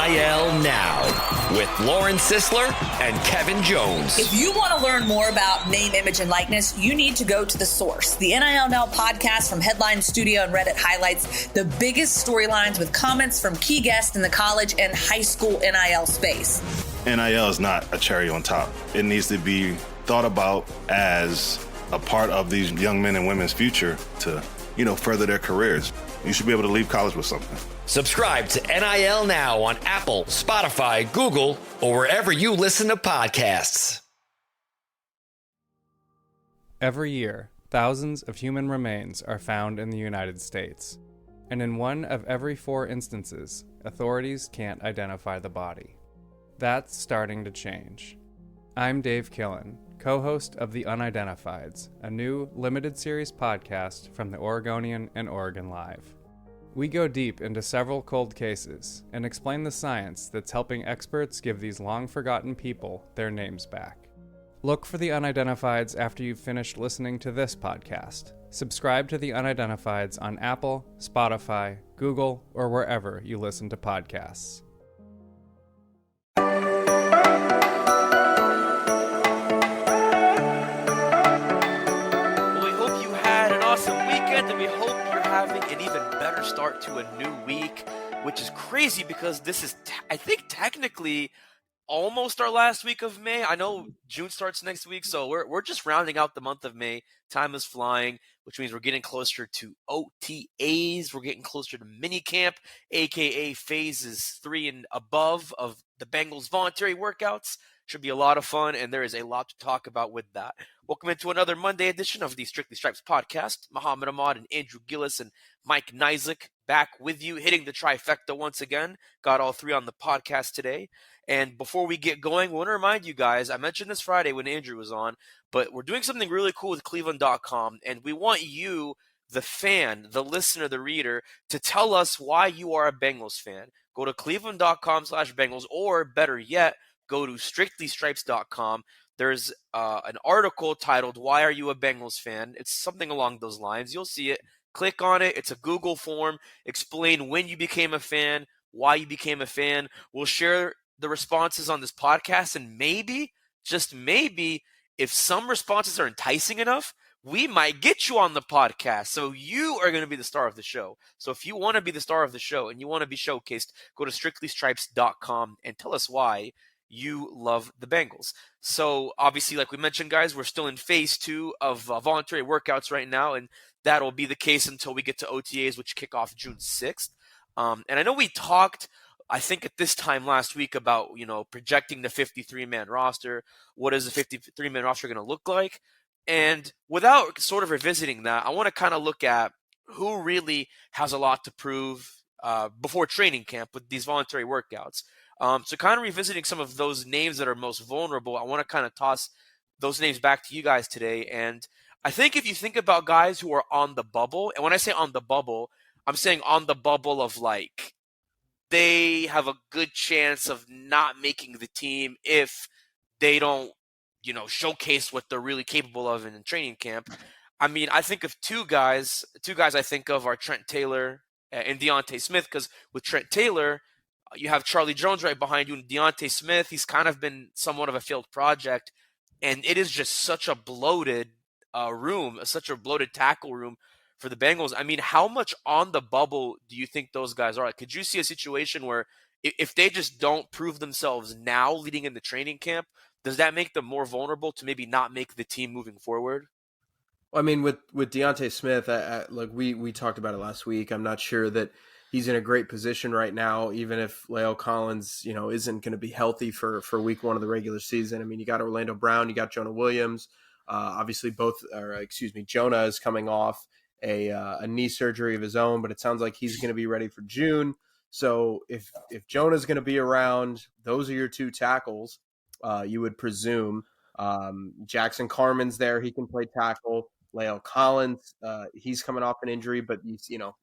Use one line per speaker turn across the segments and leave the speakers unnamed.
NIL Now with Lauren Sisler and Kevin Jones.
If you want to learn more about name, image, and likeness, you need to go to The Source. The NIL Now podcast from Headline Studio and Reddit highlights the biggest storylines with comments from key guests in the college and high school NIL space.
NIL is not a cherry on top. It needs to be thought about as a part of these young men and women's future to, further their careers. You should be able to leave college with something.
Subscribe to NIL Now on Apple, Spotify, Google, or wherever you listen to podcasts.
Every year, thousands of human remains are found in the United States. And in one of every 4 instances, authorities can't identify the body. That's starting to change. I'm Dave Killen, co-host of The Unidentifieds, a new limited series podcast from the Oregonian and Oregon Live. We go deep into several cold cases and explain the science that's helping experts give these long-forgotten people their names back. Look for The Unidentifieds after you've finished listening to this podcast. Subscribe to The Unidentifieds on Apple, Spotify, Google, or wherever you listen to podcasts.
And we hope you're having an even better start to a new week, which is crazy because this is, I think, technically almost our last week of May. I know June starts next week, so we're just rounding out the month of May. Time is flying, which means we're getting closer to OTAs. We're getting closer to minicamp, aka phases 3 and above of the Bengals voluntary workouts. Should be a lot of fun, and there is a lot to talk about with that. Welcome into another Monday edition of the Strictly Stripes podcast. Muhammad Ahmad and Andrew Gillis and Mike Nizick back with you, hitting the trifecta once again. Got all 3 on the podcast today. And before we get going, I want to remind you guys, I mentioned this Friday when Andrew was on, but we're doing something really cool with cleveland.com, and we want you, the fan, the listener, the reader, to tell us why you are a Bengals fan. Go to cleveland.com/Bengals, or better yet, go to strictlystripes.com. There's an article titled, "Why Are You a Bengals Fan?" It's something along those lines. You'll see it. Click on it. It's a Google form. Explain when you became a fan, why you became a fan. We'll share the responses on this podcast, and maybe, just maybe, if some responses are enticing enough, we might get you on the podcast. So you are going to be the star of the show. So if you want to be the star of the show and you want to be showcased, go to strictlystripes.com and tell us why you love the Bengals. So obviously, like we mentioned, guys, we're still in phase 2 of voluntary workouts right now, and that'll be the case until we get to OTAs, which kick off June 6th. And I know we talked, I think at this time last week, about, projecting the 53-man roster. What is the 53-man roster going to look like? And without sort of revisiting that, I want to kind of look at who really has a lot to prove before training camp with these voluntary workouts. So kind of revisiting some of those names that are most vulnerable, I want to kind of toss those names back to you guys today. And I think if you think about guys who are on the bubble, and when I say on the bubble, I'm saying on the bubble of like they have a good chance of not making the team if they don't, showcase what they're really capable of in training camp. I mean, I think of two guys I think of are Trent Taylor and Deontay Smith, because with Trent Taylor, you have Charlie Jones right behind you, and Deontay Smith, he's kind of been somewhat of a failed project, and it is just such a bloated room, such a bloated tackle room for the Bengals. I mean, how much on the bubble do you think those guys are? Could you see a situation where if they just don't prove themselves now leading into training camp, does that make them more vulnerable to maybe not make the team moving forward?
I mean, with Deontay Smith, like we talked about it last week, I'm not sure that he's in a great position right now, even if La'el Collins, isn't going to be healthy for week 1 of the regular season. I mean, you got Orlando Brown, you got Jonah Williams. Obviously, Jonah is coming off a knee surgery of his own, but it sounds like he's going to be ready for June. So if Jonah's going to be around, those are your 2 tackles, you would presume. Jackson Carman's there. He can play tackle. La'el Collins, he's coming off an injury, but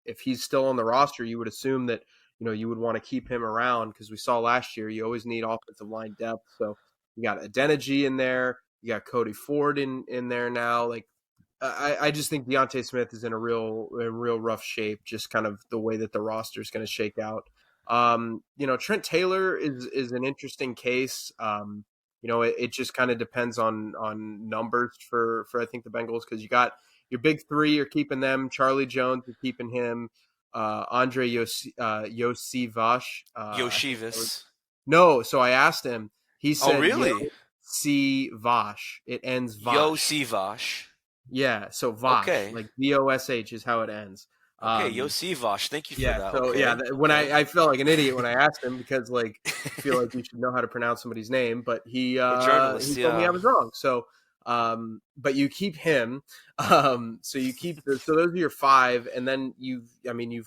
if he's still on the roster, you would assume that you would want to keep him around, because we saw last year you always need offensive line depth. So you got Adeniji in there, you got Cody Ford in there now. Like I just think Deontay Smith is in a real rough shape, just kind of the way that the roster is going to shake out. Trent Taylor is an interesting case. It just kind of depends on numbers for I think the Bengals, because you got your big three, you're keeping them. Charlie Jones, you're keeping him. Andre Yosivash.
Yoshivas.
No, so I asked him. He
Oh,
said
really?
Yosi-Vash. It ends Vash.
Yosivash.
Yeah, so Vash,
Okay.
like Vosh is how it ends.
Okay,
Um,
Yosivash. Thank you for
yeah,
that.
so
Okay.
when
Okay.
I felt like an idiot when I asked him, because like I feel like you should know how to pronounce somebody's name, but he
We're journalists,
told me I
yeah.
was wrong. So but you keep him. So you keep so those are your five, and then you've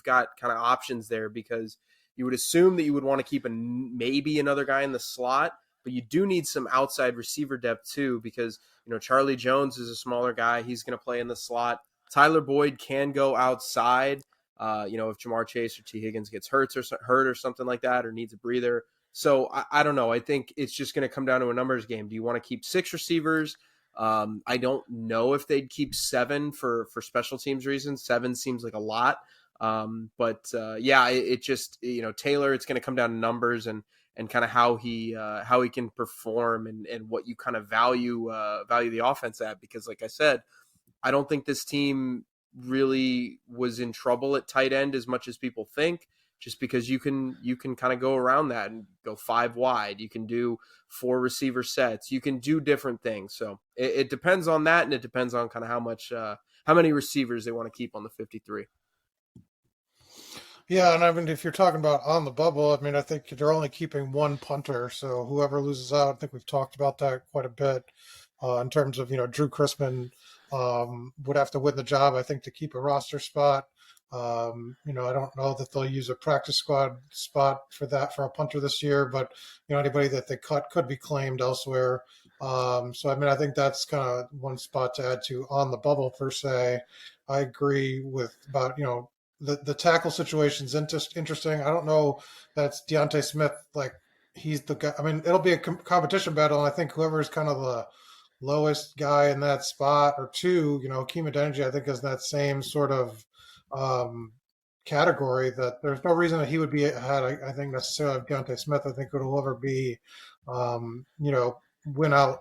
got kind of options there, because you would assume that you would want to keep maybe another guy in the slot, but you do need some outside receiver depth too, because Charlie Jones is a smaller guy. He's going to play in the slot. Tyler Boyd can go outside. If Jamar Chase or T. Higgins gets hurt or something like that, or needs a breather. So I don't know. I think it's just going to come down to a numbers game. Do you want to keep 6 receivers? I don't know if they'd keep 7 for special teams reasons. 7 seems like a lot. It just, Taylor, it's going to come down to numbers and kind of how he can perform, and what you kind of value the offense at, because like I said, I don't think this team really was in trouble at tight end as much as people think, just because you can kind of go around that and go 5 wide. You can do 4 receiver sets. You can do different things. So it depends on that, and it depends on kind of how many receivers they want to keep on the 53.
Yeah, and I mean, if you're talking about on the bubble, I mean, I think they're only keeping one punter, so whoever loses out, I think we've talked about that quite a bit in terms of, Drew Chrisman would have to win the job, I think, to keep a roster spot. I don't know that they'll use a practice squad spot for a punter this year, but, anybody that they cut could be claimed elsewhere. So, I mean, I think that's kind of one spot to add to on the bubble per se. I agree with about, the tackle situation is interesting. I don't know that's Deontay Smith. Like, he's the guy. I mean, it'll be a competition battle. And I think whoever's kind of the lowest guy in that spot, or two, Kima Denji, I think, is that same sort of category, that there's no reason that he would be ahead, I think, necessarily of Deontay Smith. I think it'll ever be, win out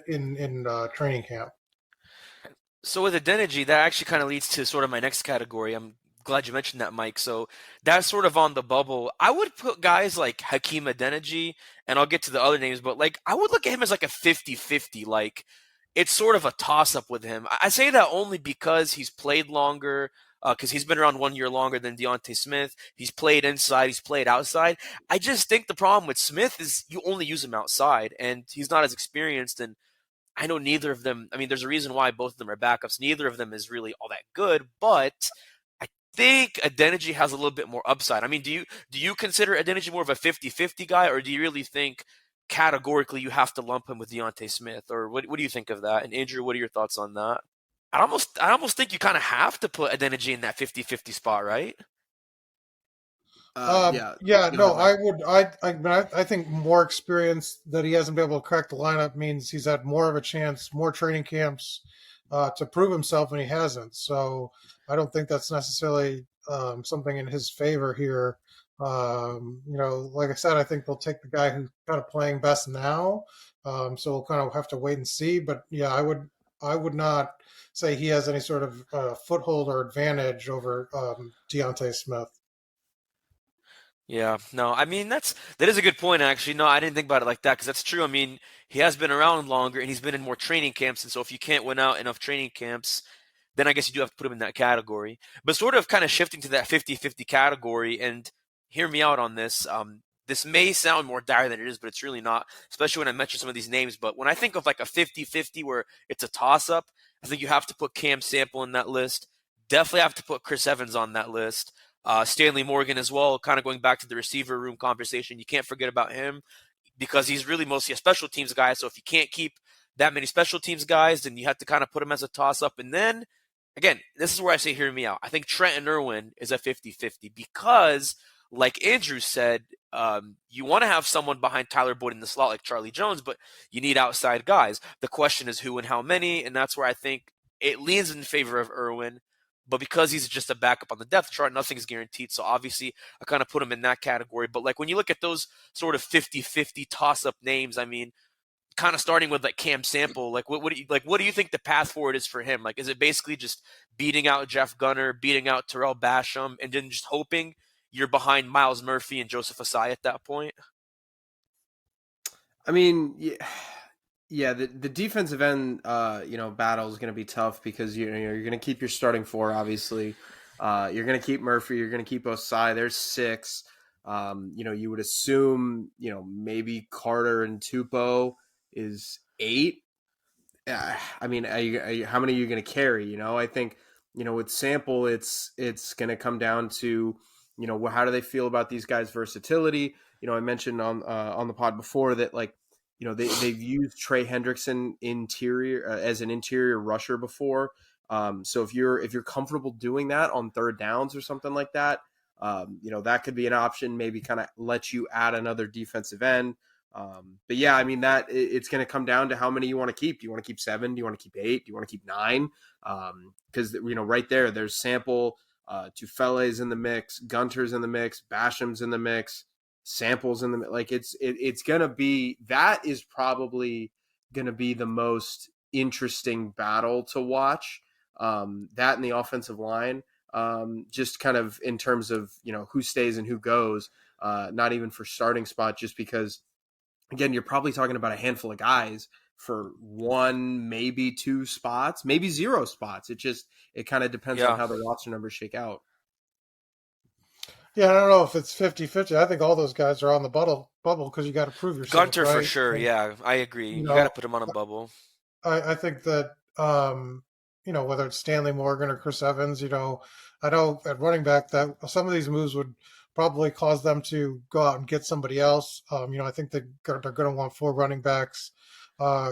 in training camp.
So with Adeniji, that actually kind of leads to sort of my next category. I'm glad you mentioned that, Mike. So that's sort of on the bubble. I would put guys like Hakeem Adeniji, and I'll get to the other names, but like I would look at him as like a 50-50. Like, it's sort of a toss-up with him. I say that only because he's played longer, because he's been around 1 year longer than Deontay Smith. He's played inside, he's played outside. I just think the problem with Smith is you only use him outside, and he's not as experienced, and I know neither of them. I mean, there's a reason why both of them are backups. Neither of them is really all that good, but I think Adeniji has a little bit more upside. I mean, do you consider Adeniji more of a 50-50 guy, or do you really think categorically you have to lump him with Deontay Smith, or what do you think of that? And Andrew, what are your thoughts on that? I almost think you kind of have to put Adeniji in that 50-50 spot, right?
No, I think more experience that he hasn't been able to crack the lineup means he's had more of a chance, more training camps to prove himself, and he hasn't. So I don't think that's necessarily something in his favor here. Like I said, I think they'll take the guy who's kind of playing best now. So we'll kind of have to wait and see. But yeah, I would not say he has any sort of foothold or advantage over Deontay Smith.
Yeah, no, I mean that is a good point actually. No, I didn't think about it like that, because that's true. I mean, he has been around longer and he's been in more training camps, and so if you can't win out enough training camps, then I guess you do have to put him in that category. But sort of kind of shifting to that 50-50 category, and hear me out on this. This may sound more dire than it is, but it's really not, especially when I mention some of these names. But when I think of like a 50-50 where it's a toss-up, I think you have to put Cam Sample in that list. Definitely have to put Chris Evans on that list. Stanley Morgan as well, kind of going back to the receiver room conversation. You can't forget about him, because he's really mostly a special teams guy. So if you can't keep that many special teams guys, then you have to kind of put him as a toss-up. And then, again, this is where I say, hear me out. I think Trenton Irwin is a 50-50 because, like Andrew said, you want to have someone behind Tyler Boyd in the slot like Charlie Jones, but you need outside guys. The question is who and how many, and that's where I think it leans in favor of Irwin. But because he's just a backup on the depth chart, nothing's guaranteed. So obviously, I kind of put him in that category. But like when you look at those sort of 50-50 toss-up names, I mean, kind of starting with like Cam Sample, like what do you think the path forward is for him? Like, is it basically just beating out Jeff Gunner, beating out Terrell Basham, and then just hoping you're behind Miles Murphy and Joseph Asai at that point?
I mean, yeah, the defensive end, battle is going to be tough because you're going to keep your starting four, obviously. You're going to keep Murphy. You're going to keep Osai. There's 6. You would assume, maybe Carter and Tupou is 8. I mean, how many are you going to carry? I think, with Sample, it's going to come down to, how do they feel about these guys' versatility? I mentioned on the pod before that, like, they've used Trey Hendrickson as an interior rusher before. So if you're comfortable doing that on third downs or something like that, that could be an option. Maybe kind of let you add another defensive end. But yeah, I mean that it's going to come down to how many you want to keep. Do you want to keep 7? Do you want to keep 8? Do you want to keep 9? Because right there's Sample, Tufele's in the mix, Gunter's in the mix, Basham's in the mix, Samples in the like. It's going to be, that is probably going to be the most interesting battle to watch. That and the offensive line, just kind of in terms of who stays and who goes. Not even for starting spot, just because. Again, you're probably talking about a handful of guys for 1, maybe 2 spots, maybe 0 spots. It kind of depends on how the roster numbers shake out.
Yeah, I don't know if it's 50-50. I think all those guys are on the bubble because you got to prove yourself.
Gunter, right? For sure. And, yeah, I agree. You got to put him on a bubble.
I think that, whether it's Stanley Morgan or Chris Evans, I know at running back that some of these moves would probably cause them to go out and get somebody else. I think they're going to want 4 running backs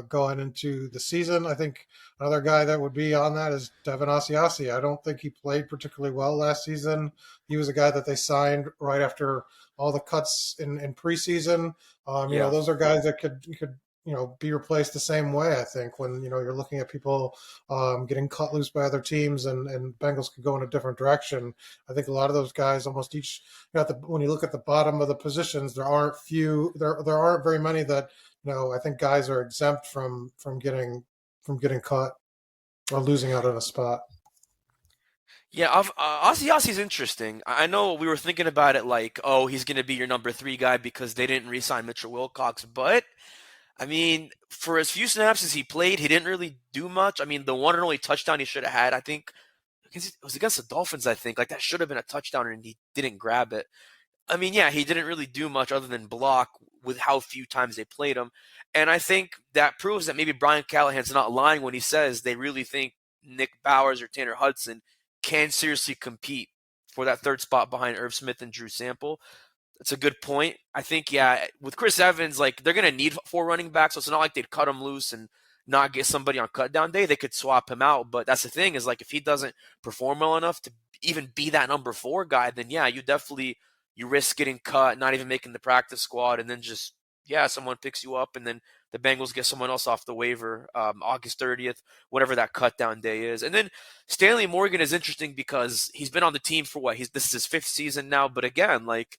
going into the season. I think another guy that would be on that is Devin Asiasi. I don't think he played particularly well last season. He was a guy that they signed right after all the cuts in preseason. Those are guys that could be replaced the same way. I think when, you're looking at people getting cut loose by other teams and Bengals could go in a different direction. I think a lot of those guys, almost each, when you look at the bottom of the positions, there aren't very many that, I think guys are exempt from getting cut or losing out on a spot.
Yeah, Asiasi's interesting. I know we were thinking about it like, oh, he's going to be your number 3 guy because they didn't re-sign Mitchell Wilcox, but I mean, for as few snaps as he played, he didn't really do much. I mean, the one and only touchdown he should have had, I think, it was against the Dolphins, I think. Like, that should have been a touchdown, and he didn't grab it. I mean, yeah, he didn't really do much other than block with how few times they played him. And I think that proves that maybe Brian Callahan's not lying when he says they really think Nick Bowers or Tanner Hudson can seriously compete for that 3rd spot behind Irv Smith and Drew Sample. That's a good point. I think, yeah, with Chris Evans, like, they're going to need 4 running backs, so it's not like they'd cut him loose and not get somebody on cut down day. They could swap him out, but that's the thing is, like, if he doesn't perform well enough to even be that number 4 guy, then, yeah, you risk getting cut, not even making the practice squad, and then just, someone picks you up, and then the Bengals get someone else off the waiver August 30th, whatever that cut down day is. And then Stanley Morgan is interesting because he's been on the team for this is his 5th season now, but again, like,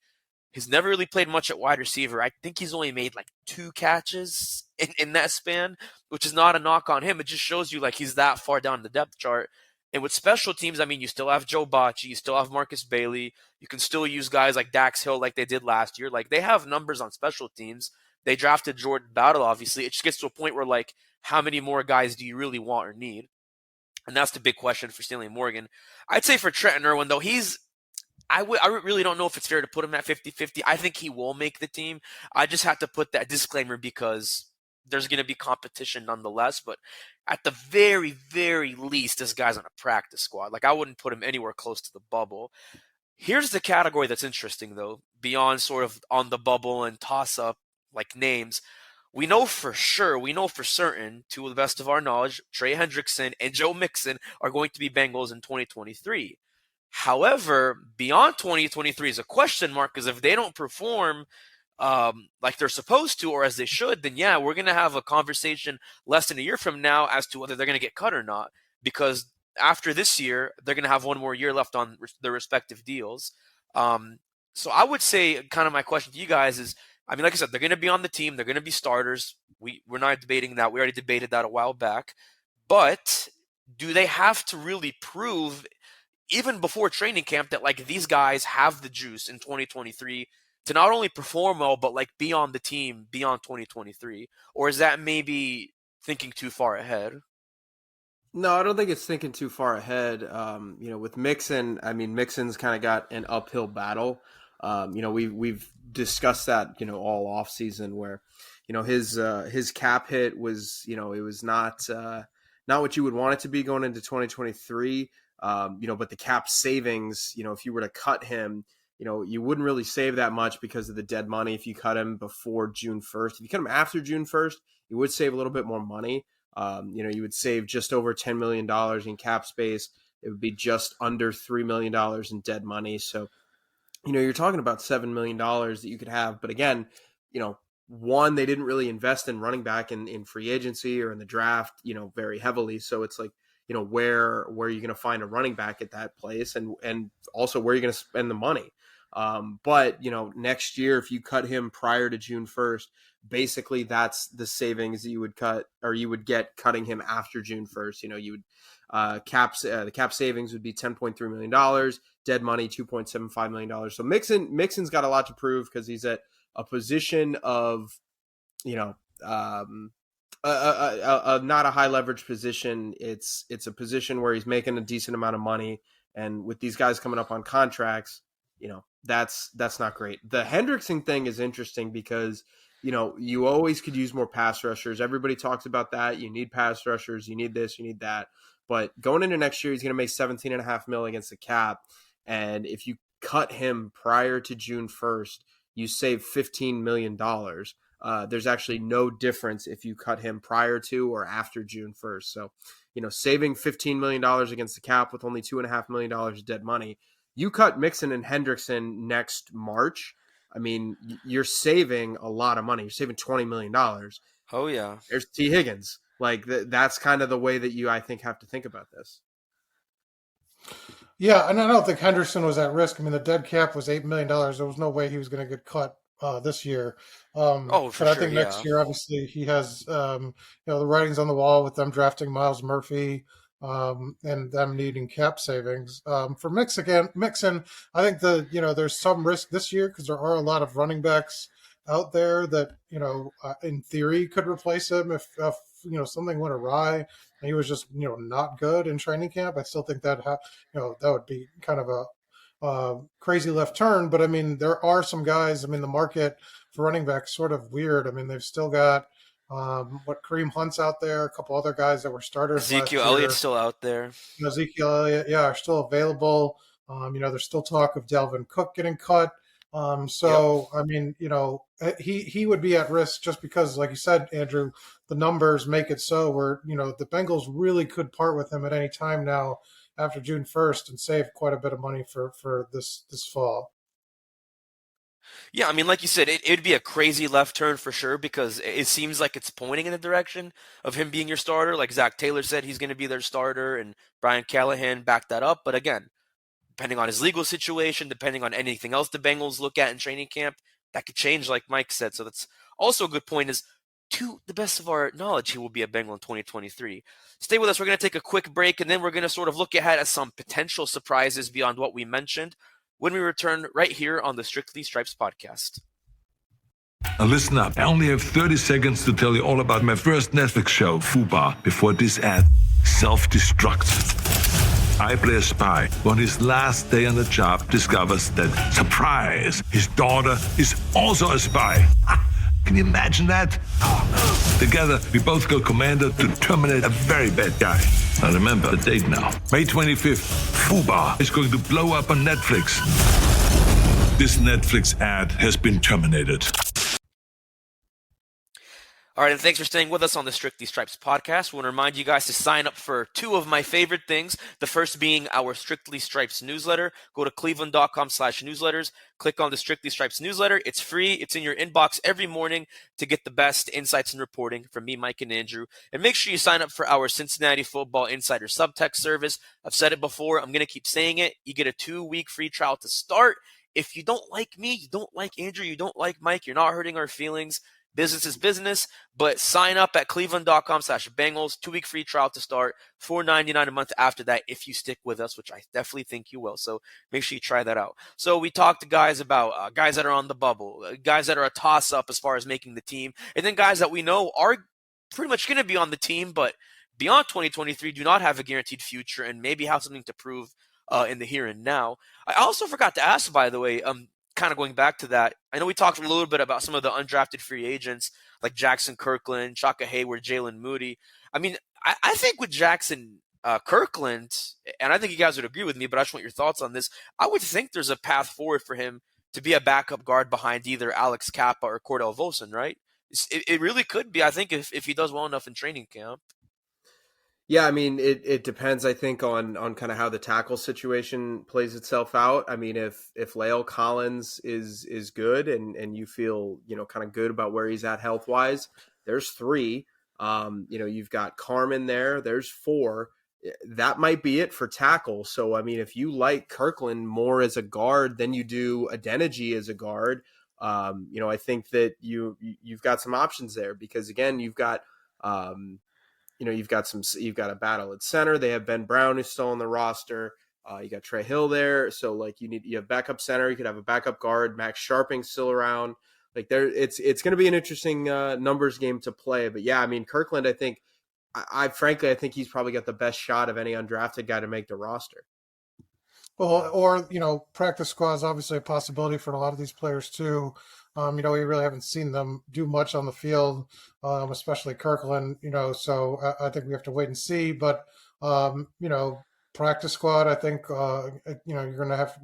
he's never really played much at wide receiver. I think he's only made like 2 catches in that span, which is not a knock on him. It just shows you like he's that far down the depth chart. And with special teams, I mean, you still have Joe Bocci, you still have Marcus Bailey. You can still use guys like Dax Hill like they did last year. Like, they have numbers on special teams. They drafted Jordan Battle, obviously. It just gets to a point where, like, how many more guys do you really want or need? And that's the big question for Stanley Morgan. I'd say for Trenton Irwin, though, I really don't know if it's fair to put him at 50-50. I think he will make the team. I just have to put that disclaimer because there's going to be competition nonetheless. But at the very, very least, this guy's on a practice squad. Like, I wouldn't put him anywhere close to the bubble. Here's the category that's interesting, though, beyond sort of on the bubble and toss-up, like, names. We know for certain, to the best of our knowledge, Trey Hendrickson and Joe Mixon are going to be Bengals in 2023. However, beyond 2023 is a question mark because if they don't perform like they're supposed to or as they should, then yeah, we're going to have a conversation less than a year from now as to whether they're going to get cut or not because after this year, they're going to have one more year left on their respective deals. So I would say kind of my question to you guys is, I mean, like I said, they're going to be on the team. They're going to be starters. We're not debating that. We already debated that a while back. But do they have to really prove, even before training camp, that like these guys have the juice in 2023 to not only perform well, but like be on the team beyond 2023? Or is that maybe thinking too far ahead?
No, I don't think it's thinking too far ahead. With Mixon, I mean, Mixon's kind of got an uphill battle. We've discussed that, all off season where, his cap hit was, it was not what you would want it to be going into 2023. But the cap savings, if you were to cut him, you wouldn't really save that much because of the dead money. If you cut him before June 1st, if you cut him after June 1st, you would save a little bit more money. You would save just over $10 million in cap space. It would be just under $3 million in dead money. So, you're talking about $7 million that you could have. But again, one, they didn't really invest in running back in free agency or in the draft, very heavily. So it's like, where are you going to find a running back at that place? And also where are you going to spend the money? But next year, if you cut him prior to June 1st, basically that's the savings that you would cut, or you would get cutting him after June 1st. You would the cap savings would be $10.3 million, dead money $2.75 million. So Mixon's got a lot to prove because he's at a position of, not a high leverage position. It's a position where he's making a decent amount of money, and with these guys coming up on contracts, that's not great. The Hendrickson thing is interesting because, you always could use more pass rushers. Everybody talks about that. You need pass rushers. You need this, you need that. But going into next year, he's going to make $17.5 million against the cap. And if you cut him prior to June 1st, you save $15 million. There's actually no difference if you cut him prior to or after June 1st. So, saving $15 million against the cap with only $2.5 million of dead money. You cut Mixon and Hendrickson next March, I mean, you're saving a lot of money. You're saving $20 million.
Oh, yeah.
There's T. Higgins. Like, that's kind of the way that you, I think, have to think about this.
Yeah, and I don't think Henderson was at risk. I mean, the dead cap was $8 million. There was no way he was going to get cut this year.
For
but I think next year, obviously, he has the writings on the wall with them drafting Miles Murphy and them needing cap savings. For Mixon, I think there's some risk this year because there are a lot of running backs out there that in theory could replace him if something went awry and he was just not good in training camp. I still think that that would be kind of a crazy left turn. But I mean, there are some guys. I mean, the market for running backs sort of weird. I mean, they've still got Kareem Hunt's out there, a couple other guys that were starters.
Ezekiel Elliott's still out there.
Ezekiel Elliott, are still available. There's still talk of Dalvin Cook getting cut. I mean, he would be at risk just because, like you said, Andrew, the numbers make it so where, the Bengals really could part with him at any time now after June 1st and save quite a bit of money for this fall.
Yeah, I mean, like you said, it'd be a crazy left turn for sure because it seems like it's pointing in the direction of him being your starter. Like Zach Taylor said, he's going to be their starter, and Brian Callahan backed that up. But again, depending on his legal situation, depending on anything else the Bengals look at in training camp, that could change, like Mike said. So that's also a good point is, to the best of our knowledge, he will be a Bengal in 2023. Stay with us. We're going to take a quick break, and then we're going to sort of look ahead at some potential surprises beyond what we mentioned when we return right here on the Strictly Stripes podcast.
Now listen up. I only have 30 seconds to tell you all about my first Netflix show, FUBAR, before this ad self-destructs. I play a spy who on his last day on the job discovers that, surprise, his daughter is also a spy. Can you imagine that? Together, we both go commando to terminate a very bad guy. Now remember the date now. May 25th, FUBAR is going to blow up on Netflix. This Netflix ad has been terminated.
All right, and thanks for staying with us on the Strictly Stripes podcast. We want to remind you guys to sign up for two of my favorite things. The first being our Strictly Stripes newsletter. Go to cleveland.com/newsletters. Click on the Strictly Stripes newsletter. It's free. It's in your inbox every morning to get the best insights and reporting from me, Mike, and Andrew. And make sure you sign up for our Cincinnati Football Insider Subtext service. I've said it before. I'm going to keep saying it. You get a 2-week free trial to start. If you don't like me, you don't like Andrew, you don't like Mike, you're not hurting our feelings. Business is business, but sign up at cleveland.com/Bengals, 2-week free trial to start, $4.99 a month after that if you stick with us, which I definitely think you will. So make sure you try that out. So we talked to guys about guys that are on the bubble, guys that are a toss-up as far as making the team, and then guys that we know are pretty much going to be on the team, but beyond 2023 do not have a guaranteed future and maybe have something to prove in the here and now. I also forgot to ask, by the way, kind of going back to that, I know we talked a little bit about some of the undrafted free agents like Jackson Kirkland, Shaka Hayward, Jalen Moody. I mean, I think with Jackson Kirkland, and I think you guys would agree with me, but I just want your thoughts on this. I would think there's a path forward for him to be a backup guard behind either Alex Kappa or Cordell Volson, right? It really could be, I think, if he does well enough in training camp.
Yeah, I mean, it depends, I think, on kind of how the tackle situation plays itself out. I mean, if La'el Collins is good and you feel, kind of good about where he's at health-wise, there's 3. You've got Carmen there. There's 4. That might be it for tackle. So, I mean, if you like Kirkland more as a guard than you do Adeniji as a guard, I think that you've got some options there because, again, you've got you've got a battle at center. They have Ben Brown who's still on the roster. You got Trey Hill there. So like you have backup center. You could have a backup guard. Max Sharping's still around. Like it's going to be an interesting numbers game to play. But yeah, I mean, Kirkland, I think I frankly think he's probably got the best shot of any undrafted guy to make the roster.
Well, or, practice squad is obviously a possibility for a lot of these players too. We really haven't seen them do much on the field, especially Kirkland, so I think we have to wait and see. But, practice squad, I think, you're going to have,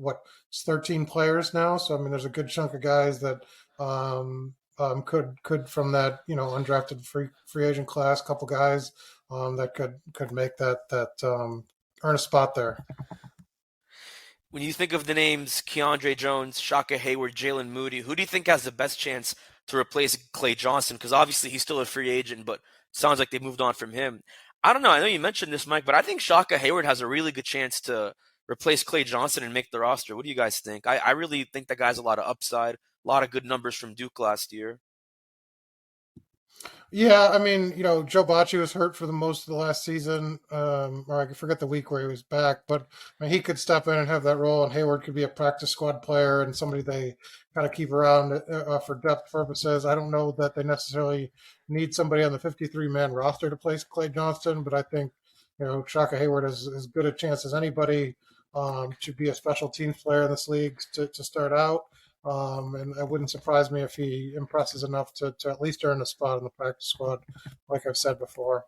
it's 13 players now. So, I mean, there's a good chunk of guys that could from that, undrafted free agent class, couple guys that could make that earn a spot there.
When you think of the names Keandre Jones, Shaka Hayward, Jalen Moody, who do you think has the best chance to replace Clay Johnson? Because obviously he's still a free agent, but sounds like they've moved on from him. I don't know. I know you mentioned this, Mike, but I think Shaka Hayward has a really good chance to replace Clay Johnson and make the roster. What do you guys think? I really think that guy's a lot of upside, a lot of good numbers from Duke last year.
Yeah, I mean, Joe Bocci was hurt for the most of the last season, or I forget the week where he was back, but I mean, he could step in and have that role, and Hayward could be a practice squad player and somebody they kind of keep around for depth purposes. I don't know that they necessarily need somebody on the 53-man roster to place Clay Johnston, but I think, Shaka Hayward has as good a chance as anybody to be a special teams player in this league to start out. And it wouldn't surprise me if he impresses enough to at least earn a spot in the practice squad, like I've said before.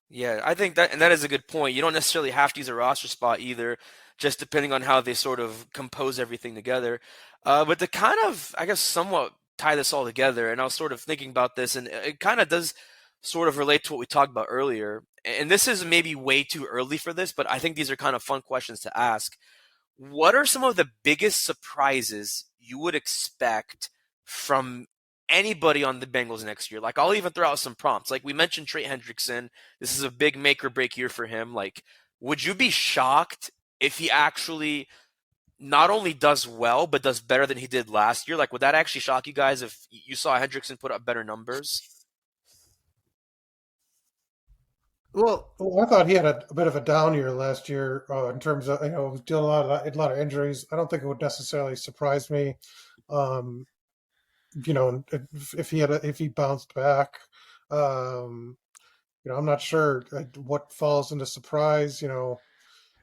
Yeah, I think that is a good point. You don't necessarily have to use a roster spot either, just depending on how they sort of compose everything together. But to kind of, I guess, somewhat tie this all together, and I was sort of thinking about this, and it kind of does sort of relate to what we talked about earlier. And this is maybe way too early for this, but I think these are kind of fun questions to ask. What are some of the biggest surprises you would expect from anybody on the Bengals next year? Like, I'll even throw out some prompts. Like, we mentioned Trey Hendrickson. This is a big make or break year for him. Like, would you be shocked if he actually not only does well, but does better than he did last year? Like, would that actually shock you guys if you saw Hendrickson put up better numbers?
Well, I thought he had a bit of a down year last year in terms of, dealing a lot of injuries. I don't think it would necessarily surprise me, if he bounced back. I'm not sure what falls into surprise.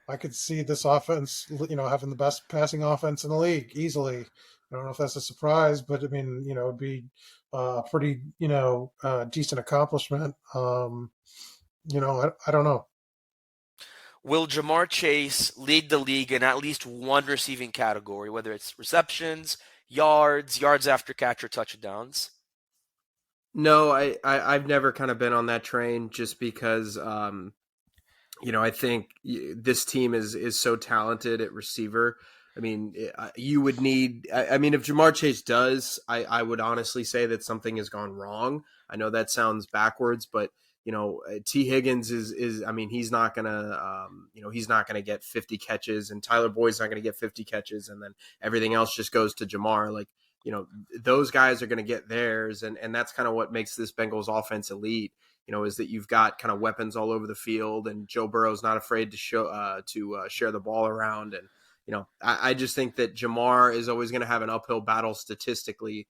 I could see this offense, having the best passing offense in the league easily. I don't know if that's a surprise, but I mean, it'd be a pretty, decent accomplishment. I don't know.
Will Jamar Chase lead the league in at least one receiving category, whether it's receptions, yards after catch, or touchdowns?
No, I've never kind of been on that train just because, I think this team is so talented at receiver. I mean, you would need. I mean, if Jamar Chase does, I would honestly say that something has gone wrong. I know that sounds backwards, but T. Higgins is. I mean, he's not gonna. He's not gonna get 50 catches, and Tyler Boyd's not gonna get 50 catches, and then everything else just goes to Jamar. Like, those guys are going to get theirs. And that's kind of what makes this Bengals offense elite, is that you've got kind of weapons all over the field, and Joe Burrow's not afraid to share the ball around. And, I just think that Jamar is always going to have an uphill battle statistically.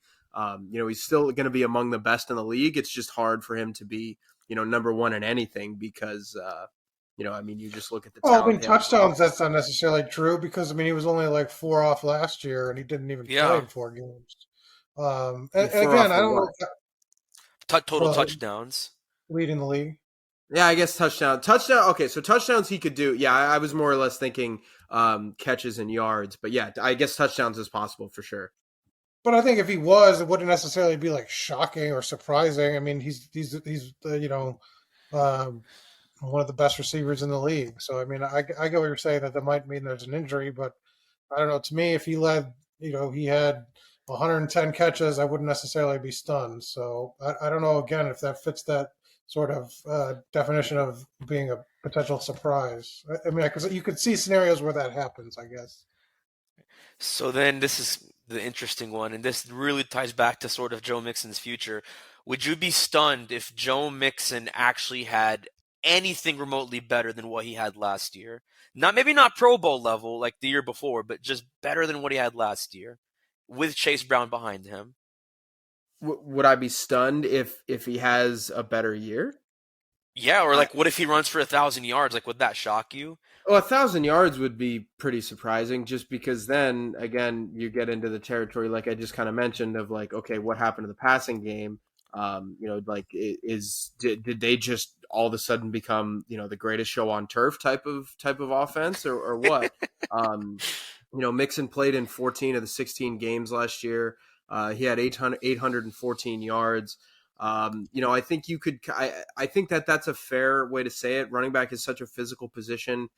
He's still going to be among the best in the league. It's just hard for him to be, number one in anything because, you just look at the talent.
I mean, touchdowns, that's not necessarily true because, he was only like 4 off last year and he didn't even play in 4 games. And again, I don't know.
Total touchdowns.
Leading the league.
Yeah, I guess touchdown. Okay, so touchdowns he could do. Yeah, I was more or less thinking catches and yards. But yeah, I guess touchdowns is possible for sure.
But I think if he was, it wouldn't necessarily be like shocking or surprising. I mean, he's one of the best receivers in the league. So, I get what you're saying that might mean there's an injury, but I don't know. To me, if he he had 110 catches, I wouldn't necessarily be stunned. So I don't know, again, if that fits that sort of definition of being a potential surprise. Because you could see scenarios where that happens, I guess.
So then this is the interesting one, and this really ties back to sort of Joe Mixon's future. Would you be stunned if Joe Mixon actually had anything remotely better than what he had last year? Maybe not Pro Bowl level like the year before, but just better than what he had last year with Chase Brown behind him.
Would I be stunned if he has a better year?
Yeah, or what if he runs for 1,000 yards? Would that shock you?
Well, 1,000 yards would be pretty surprising just because then, again, you get into the territory like I just kind of mentioned of okay, what happened to the passing game? Did they just all of a sudden become the greatest show on turf type of offense or what? Mixon played in 14 of the 16 games last year. He had 814 yards. I think I think that's a fair way to say it. Running back is such a physical position.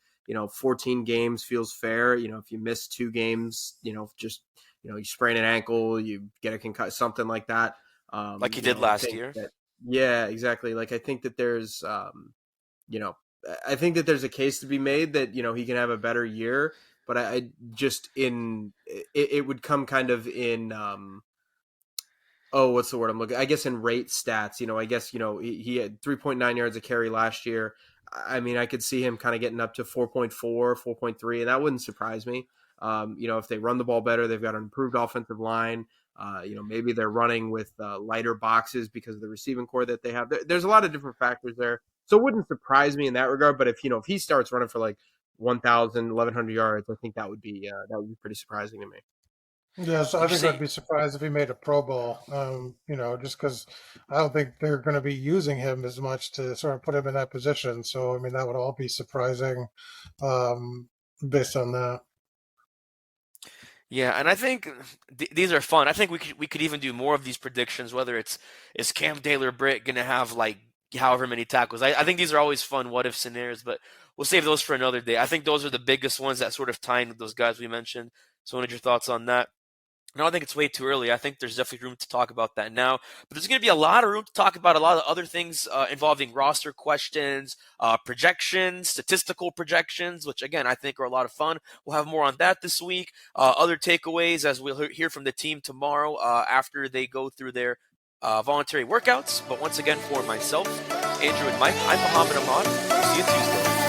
14 games feels fair. If you miss 2 games, you sprain an ankle, you get a concussion, something like that.
Like he did last year.
Yeah, exactly. I think that there's, I think that there's a case to be made that, he can have a better year, but it would come kind of in, what's the word I'm looking? I guess in rate stats, I guess, he had 3.9 yards a carry last year. I could see him kind of getting up to 4.4, 4.3, and that wouldn't surprise me. If they run the ball better, they've got an improved offensive line. Maybe they're running with lighter boxes because of the receiving core that they have. There's a lot of different factors there. So it wouldn't surprise me in that regard. But if he starts running for 1,000, 1,100 yards, I think that would be pretty surprising to me.
Yeah, so I think I'd be surprised if he made a Pro Bowl, just because I don't think they're going to be using him as much to sort of put him in that position. So, that would all be surprising based on that.
Yeah, and I think these are fun. I think we could even do more of these predictions, whether is Cam Taylor-Britt going to have however many tackles. I think these are always fun what-if scenarios, but we'll save those for another day. I think those are the biggest ones that sort of tie into those guys we mentioned. So what are your thoughts on that? No, I think it's way too early. I think there's definitely room to talk about that now. But there's going to be a lot of room to talk about a lot of other things involving roster questions, projections, statistical projections, which, again, I think are a lot of fun. We'll have more on that this week. Other takeaways, as we'll hear from the team tomorrow after they go through their voluntary workouts. But once again, for myself, Andrew, and Mike, I'm Muhammad Ahmad. We'll see you Tuesday.